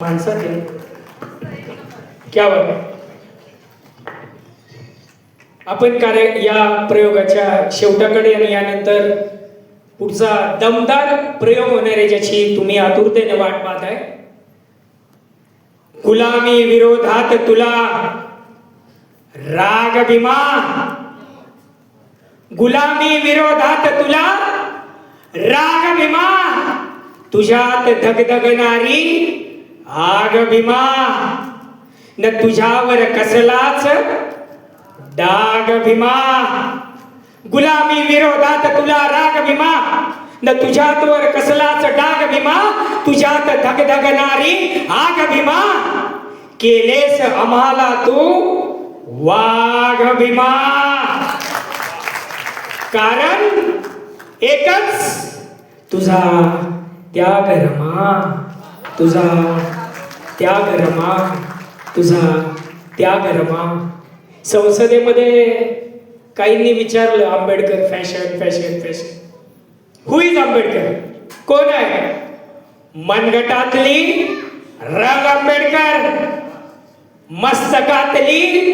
माणसाचे क्या बात आहे. आपण या प्रयोगाच्या शेवटाकडे आणि यानंतर पुढचा दमदार प्रयोग होणार आहे, ज्याची तुम्ही आतुरतेने वाट पाहताय. गुलामी विरोधात तुला राग भीमा, गुलामी विरोधात तुला राग भीमा, तुझ्यात धगधगणारी आग भीमा, न तुझ्यावर कसलाच डाग भीमा. गुलामी विरोधात तुला राग भीमा, न तुझ्यावर कसलाच डाग भीमा, तुझ्यात धगधगणारी आग भीमा, केलेस आम्हाला तू वाघ भीमा. कारण एकच तुझा त्याग रमा, तुझा त्याग रमा, तुझा त्याग रमा. संसदेमध्ये काहींनी विचारलं, Ambedkar fashion fashion fashion. Who is Ambedkar? कोण आहे? मनगटातली रग आंबेडकर, मस्तकातली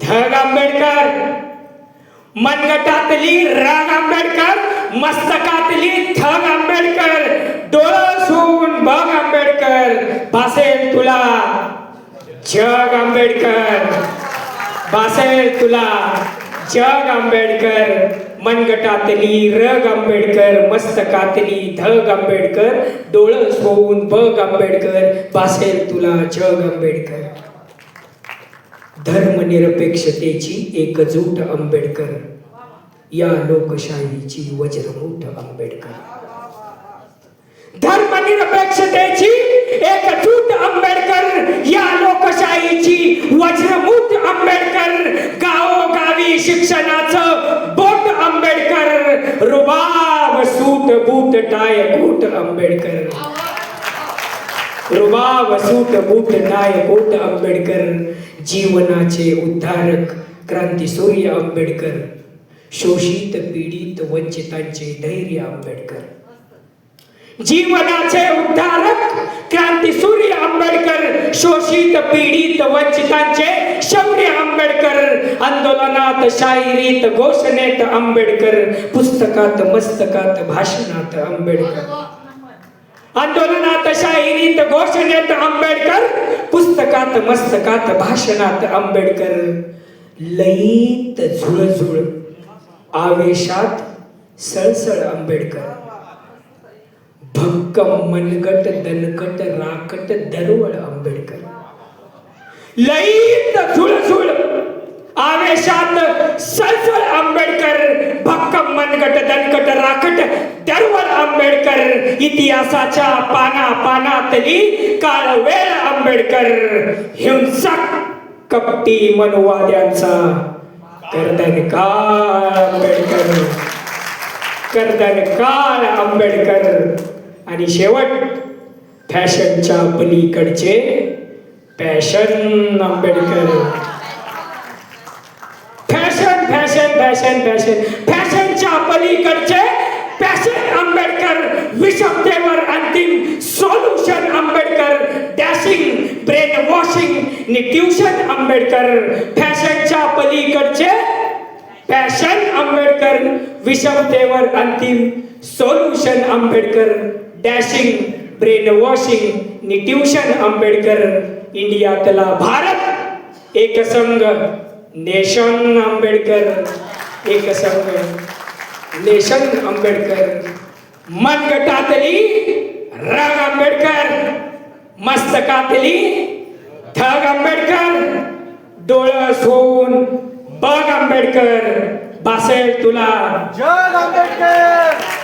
धग आंबेडकर. मनगटातली राग आंबेडकर, मस्तकातली थग आंबेडकर, डोळं सोडून बघ आंबेडकर, भासेल तुला जग आंबेडकर, भासेल तुला जग आंबेडकर. मनगटातली रग आंबेडकर, मस्तकातली धग आंबेडकर, डोळं सोडून बघ आंबेडकर, भासेल तुला जग आंबेडकर. धर्मनिरपेक्षतेची एकजूट आंबेडकर, या लोकशाहीची वज्रमूठ आंबेडकर. धर्मनिरपेक्षतेची एकजूट आंबेडकर, या लोकशाहीची वज्रमूठ आंबेडकर. गावोगावी शिक्षणाचं बोट आंबेडकर, रुबाब सूट बूट टाय कोट आंबेडकर, रुबाब सूट बूट टाय कोट आंबेडकर. जीवनाचे उद्धारक क्रांतीसूर्य आंबेडकर, शोषित पीडित वंचितांचे धैर्य आंबेडकर. जीवनाचे उद्धारक क्रांतीसूर्य आंबेडकर, शोषित पीडित वंचितांचे शौर्य आंबेडकर. आंदोलनात शाहिरीत घोषणेत आंबेडकर, पुस्तकात मस्तकात भाषणात आंबेडकर. आंदोलनात शाहिरीत घोषणेत आंबेडकर, पुस्तकात मस्तकात भाषणात आंबेडकर. लईत झुळझुळ आवेशात सळसळ आंबेडकर, भक्कम मनगट दणकट राकट दरवळ आंबेडकर. लईत झुळझुळ आवेशात सळसळ आंबेडकर, भक्कम मनगट दणकट राकट दरवळ आंबेडकर. इतिहासाच्या पाना पानातली काळवेळ आंबेडकर, हिंसक कपटी मनोवाद्यांचा कर्दन काळ आंबेडकर, कर्दन काळ आंबेडकर. आणि शेवट फॅशनच्या पलीकडचे passion Ambedkar. Fashion fashion fashion fashion, फॅशनच्या पलीकडचे पॅशन आंबेडकर. विषमतेवर अंतिम solution Ambedkar, dashing brain washing नि ट्युशन आंबेडकर. फॅशनच्या पलीकडचे पॅशन आंबेडकर, विषमतेवर अंतिम solution Ambedkar, dashing brain washing नि ट्युशन आंबेडकर. इंडियातला भारत एकसंघ नेशन आंबेडकर, एकसंघ नेशन आंबेडकर. मनगटातली रग आंबेडकर, मस्तकातली धग आंबेडकर, डोळं सोडून बघ आंबेडकर, भासेल तुला जग आंबेडकर.